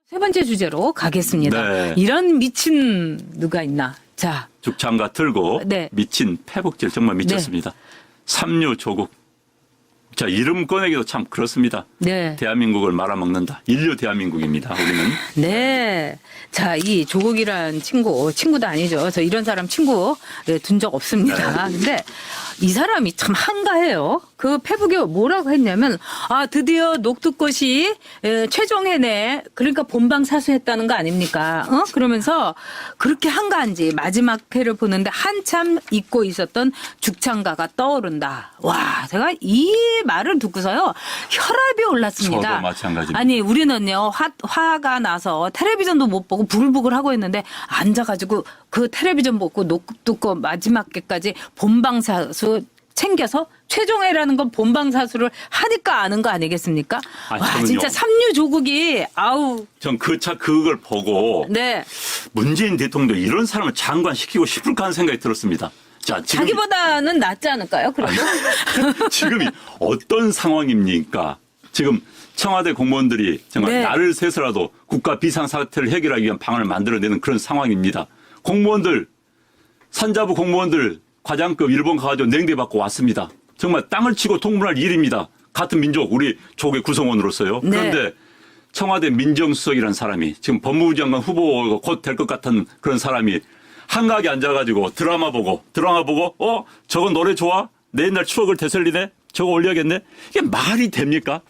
세 번째 주제로 가겠습니다. 네. 이런 미친 누가 있나? 자, 죽창가 틀고 네. 미친 패북질 정말 미쳤습니다. 삼류 조국. 자, 이름 꺼내기도 참 그렇습니다. 네. 대한민국을 말아먹는다. 인류 대한민국입니다. 우리는. 네. 자, 이 조국이란 친구도 아니죠. 저 이런 사람 친구 둔 적 없습니다. 근데 이 사람이 참 한가해요. 그 페북에 뭐라고 했냐면, 드디어 녹두꽃이 최종해내. 그러니까 본방사수했다는 거 아닙니까? 그러면서 그렇게 한가한지 마지막 회를 보는데 한참 잊고 있었던 죽창가가 떠오른다. 와, 제가 이 말을 듣고서요. 혈압이 올랐습니다. 저도 마찬가지입니다. 아니, 우리는요, 화가 나서 텔레비전도 못 보고 부글부글 하고 있는데 앉아가지고 그 텔레비전 보고 녹두꽃 마지막 회까지 본방사수 챙겨서 최종회라는 건 본방사수를 하니까 아는 거 아니겠습니까? 와, 저는요. 진짜 삼류 조국이 전 그걸 보고 네. 문재인 대통령도 이런 사람을 장관시키고 싶을까 하는 생각이 들었습니다. 자, 지금 자기보다는 낫지 않을까요? 그래도 지금이 어떤 상황입니까? 지금 청와대 공무원들이 정말 네. 날을 새서라도 국가 비상사태를 해결하기 위한 방안을 만들어내는 그런 상황입니다. 공무원들, 산자부 공무원들 과장급 일본 가가지고 냉대 받고 왔습니다. 정말 땅을 치고 통분할 일입니다. 같은 민족, 우리 조국의 구성원으로서요. 네. 그런데 청와대 민정수석이라는 사람이 지금 법무부 장관 후보가 곧 될 것 같은 그런 사람이 한가하게 앉아가지고 드라마 보고 저거 노래 좋아? 내 옛날 추억을 되살리네? 저거 올려야겠네? 이게 말이 됩니까?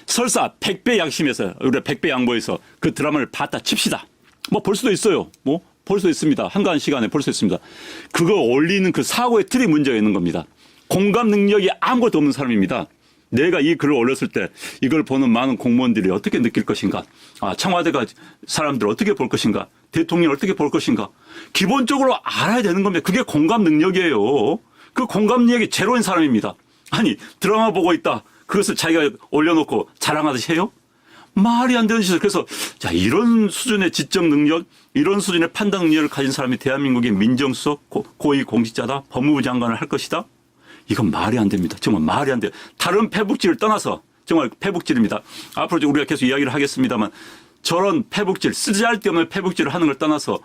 설사 100배 양심에서 우리가 100배 양보해서 그 드라마를 봤다 칩시다. 뭐 볼 수도 있어요. 뭐 볼 수 있습니다. 한가한 시간에 볼 수 있습니다. 그거 올리는 그 사고의 틀이 문제가 있는 겁니다. 공감 능력이 아무것도 없는 사람입니다. 내가 이 글을 올렸을 때 이걸 보는 많은 공무원들이 어떻게 느낄 것인가? 청와대가 사람들 어떻게 볼 것인가? 대통령을 어떻게 볼 것인가? 기본적으로 알아야 되는 겁니다. 그게 공감 능력이에요. 그 공감 능력이 제로인 사람입니다. 아니, 드라마 보고 있다. 그것을 자기가 올려놓고 자랑하듯이 해요? 말이 안 되는 짓을. 그래서 자, 이런 수준의 지적 능력, 이런 수준의 판단 능력을 가진 사람이 대한민국의 민정수석, 고위 공직자다, 법무부 장관을 할 것이다? 이건 말이 안 됩니다. 정말 말이 안 돼요. 다른 패북질을 떠나서 정말 패북질입니다. 앞으로 우리가 계속 이야기를 하겠습니다만 저런 패북질, 쓰잘데없는 패북질을 하는 걸 떠나서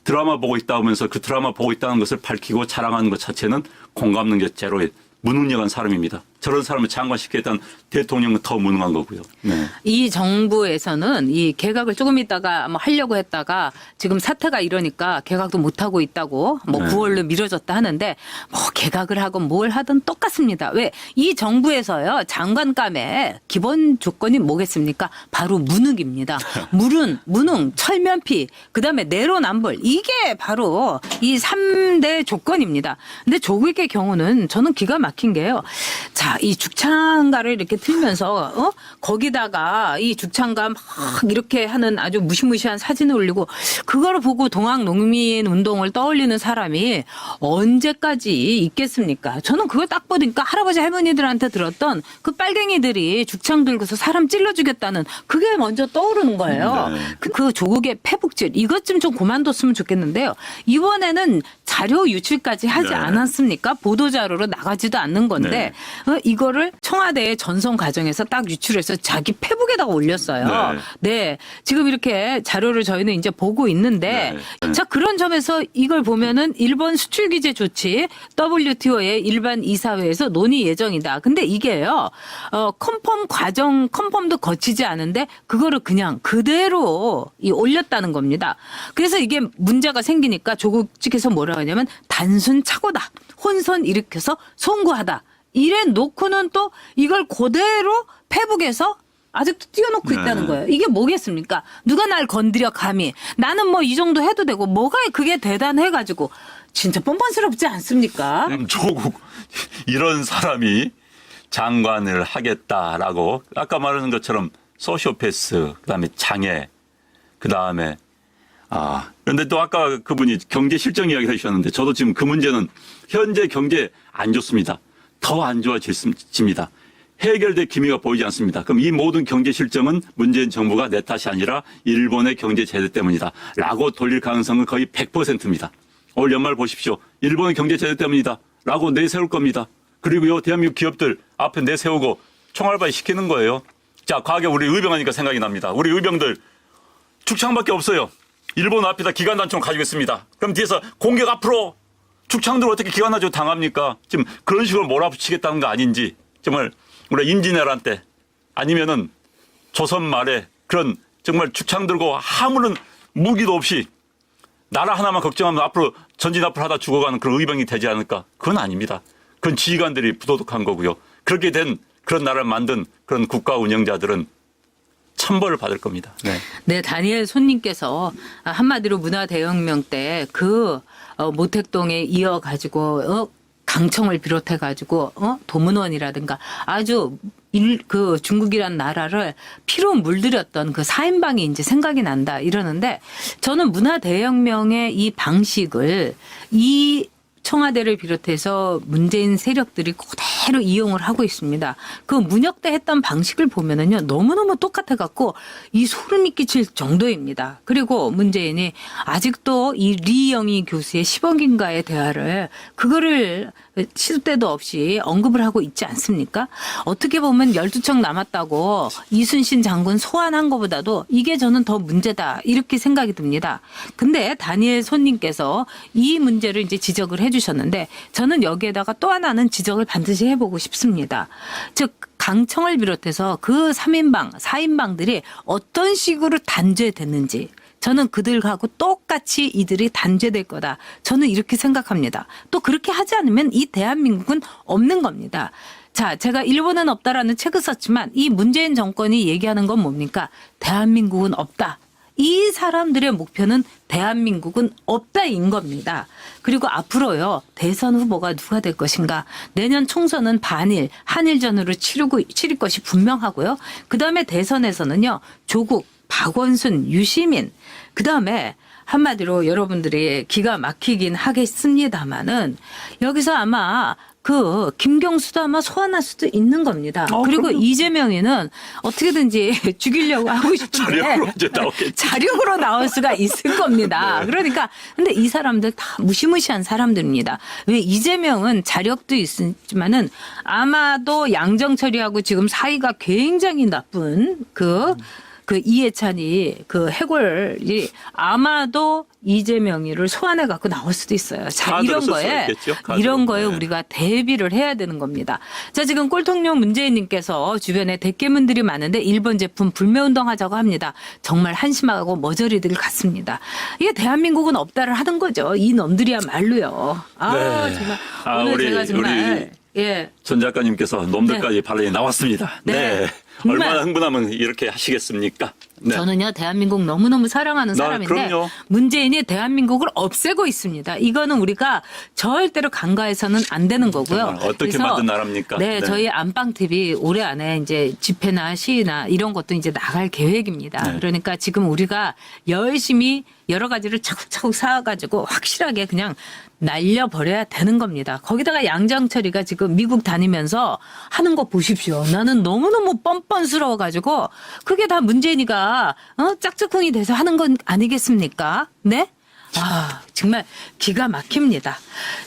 드라마 보고 있다 하면서 그 드라마 보고 있다는 것을 밝히고 자랑하는 것 자체는 공감 능력 제로의 무능력한 사람입니다. 저런 사람을 장관시키겠다는 대통령은 더 무능한 거고요. 네. 이 정부에서는 이 개각을 조금 있다가 뭐 하려고 했다가 지금 사태가 이러니까 개각도 못 하고 있다고 뭐 네. 9월로 미뤄졌다 하는데 뭐 개각을 하건 뭘 하든 똑같습니다. 왜? 이 정부에서요 장관감의 기본 조건이 뭐겠습니까? 바로 무능입니다. 무능, 철면피, 그다음에 내로남불 이게 바로 이 3대 조건입니다. 근데 조국의 경우는 저는 기가 막힌 게요. 자, 이 죽창가를 이렇게 틀면서 거기다가 이 죽창가 막 이렇게 하는 아주 무시무시한 사진을 올리고 그걸 보고 동학농민운동을 떠올리는 사람이 언제까지 있겠습니까? 저는 그걸 딱 보니까 할아버지 할머니들한테 들었던 그 빨갱이들이 죽창 들고서 사람 찔러 죽였다는 그게 먼저 떠오르는 거예요. 네. 그 조국의 패북질 이것 좀 그만뒀으면 좋겠는데요. 이번에는 자료 유출까지 하지 네. 않았습니까? 보도자료로 나가지도 않는 건데 이거를 청와대의 전송 과정에서 딱 유출해서 자기 페북에다가 올렸어요. 네. 지금 이렇게 자료를 저희는 이제 보고 있는데 자, 그런 점에서 이걸 보면은 일본 수출 규제 조치 WTO의 일반 이사회에서 논의 예정이다. 근데 이게요. 컨펌도 거치지 않은데 그거를 그냥 그대로 올렸다는 겁니다. 그래서 이게 문제가 생기니까 조국 측에서 뭐라 하냐면 단순 착오다. 혼선 일으켜서 송구하다. 이래 놓고는 또 이걸 그대로 페북에서 아직도 띄워놓고 있다는 거예요. 이게 뭐겠습니까? 누가 날 건드려 감히. 나는 뭐 이 정도 해도 되고 뭐가 그게 대단해가지고 진짜 뻔뻔스럽지 않습니까? 조국 이런 사람이 장관을 하겠다라고 아까 말하는 것처럼 소시오패스 그다음에 장애 그다음에 그런데 또 아까 그분이 경제 실정 이야기를 해주셨는데 저도 지금 그 문제는 현재 경제 안 좋습니다. 더 안 좋아집니다. 해결될 기미가 보이지 않습니다. 그럼 이 모든 경제 실정은 문재인 정부가 내 탓이 아니라 일본의 경제 제재 때문이다. 라고 돌릴 가능성은 거의 100%입니다. 올 연말 보십시오. 일본의 경제 제재 때문이다. 라고 내세울 겁니다. 그리고요, 대한민국 기업들 앞에 내세우고 총알바위 시키는 거예요. 자, 과거에 우리 의병하니까 생각이 납니다. 우리 의병들 죽창밖에 없어요. 일본 앞에다 기관단총 가지고 있습니다. 그럼 뒤에서 공격 앞으로 죽창들 어떻게 기관단총 당합니까? 지금 그런 식으로 몰아붙이겠다는 거 아닌지 정말 우리 임진왜란 때 아니면은 조선 말에 그런 정말 죽창 들고 아무런 무기도 없이 나라 하나만 걱정하면 앞으로 전진 앞으로 하다 죽어가는 그런 의병이 되지 않을까? 그건 아닙니다. 그건 지휘관들이 부도덕한 거고요. 그렇게 된 그런 나라를 만든 그런 국가 운영자들은 천벌을 받을 겁니다. 네. 네, 다니엘 손님께서 한마디로 문화대혁명 때 그 모택동에 이어가지고 강청을 비롯해가지고 도문원이라든가 아주 그 중국이란 나라를 피로 물들였던 그 사인방이 이제 생각이 난다 이러는데 저는 문화대혁명의 이 방식을 이 청와대를 비롯해서 문재인 세력들이 그대로 이용을 하고 있습니다. 그 문혁대 했던 방식을 보면은요, 너무너무 똑같아갖고 이 소름이 끼칠 정도입니다. 그리고 문재인이 아직도 이 리영희 교수의 10억인가의 대화를 그거를 시도 때도 없이 언급을 하고 있지 않습니까? 어떻게 보면 12척 남았다고 이순신 장군 소환한 것보다도 이게 저는 더 문제다 이렇게 생각이 듭니다. 근데 다니엘 손님께서 이 문제를 이제 지적을 해주셨는데 저는 여기에다가 또 하나는 지적을 반드시 해보고 싶습니다. 즉 강청을 비롯해서 그 3인방, 4인방들이 어떤 식으로 단죄됐는지 저는 그들하고 똑같이 이들이 단죄될 거다. 저는 이렇게 생각합니다. 또 그렇게 하지 않으면 이 대한민국은 없는 겁니다. 자, 제가 일본은 없다라는 책을 썼지만 이 문재인 정권이 얘기하는 건 뭡니까? 대한민국은 없다. 이 사람들의 목표는 대한민국은 없다인 겁니다. 그리고 앞으로요, 대선 후보가 누가 될 것인가. 내년 총선은 반일, 한일전으로 치를 것이 분명하고요. 그다음에 대선에서는요, 조국, 박원순, 유시민, 그다음에 한마디로 여러분들이 기가 막히긴 하겠습니다마는 여기서 아마 그 김경수도 아마 소환할 수도 있는 겁니다. 그리고 그럼요. 이재명이는 어떻게든지 죽이려고 하고 싶은데 자력으로 이제 나오겠지. 자력으로 나올 수가 있을 겁니다. 네. 그러니까 근데 이 사람들 다 무시무시한 사람들입니다. 왜 이재명은 자력도 있지만은 아마도 양정철이하고 지금 사이가 굉장히 나쁜 그 이해찬이 그 해골이 아마도 이재명이를 소환해 갖고 나올 수도 있어요. 자, 카드로 이런 쓸 거에 수 있겠죠, 카드로. 이런 거에 네. 우리가 대비를 해야 되는 겁니다. 자, 지금 꼴통령 문재인님께서 주변에 대깨문들이 많은데 일본 제품 불매운동 하자고 합니다. 정말 한심하고 머저리들 같습니다. 이게 대한민국은 없다를 하는 거죠. 이 놈들이야말로요. 네. 정말 아, 오늘 우리- 제가 정말 전 작가님께서 놈들까지 발언이 나왔습니다. 네. 네. 정말. 얼마나 흥분하면 이렇게 하시겠습니까? 네. 저는요 대한민국 너무너무 사랑하는 사람인데 그럼요. 문재인이 대한민국을 없애고 있습니다. 이거는 우리가 절대로 간과해서는 안 되는 거고요. 정말 어떻게 그래서 만든 나라입니까? 네, 네. 저희 안방 TV 올해 안에 이제 집회나 시위나 이런 것도 이제 나갈 계획입니다. 네. 그러니까 지금 우리가 열심히 여러 가지를 차곡차곡 쌓아가지고 확실하게 그냥 날려버려야 되는 겁니다. 거기다가 양정철이가 지금 미국 다니면서 하는 거 보십시오. 나는 너무너무 뻔뻔스러워가지고 그게 다 문재인이가 짝짝꿍이 돼서 하는 건 아니겠습니까? 네? 아, 정말 기가 막힙니다.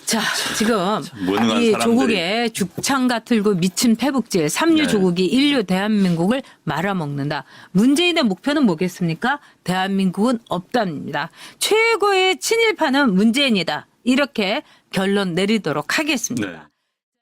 자, 지금 무능한 이 사람들이. 조국의 죽창 같을고 미친 패북질, 삼류 네. 조국이 인류 대한민국을 말아먹는다. 문재인의 목표는 뭐겠습니까? 대한민국은 없답니다. 최고의 친일파는 문재인이다. 이렇게 결론 내리도록 하겠습니다. 네.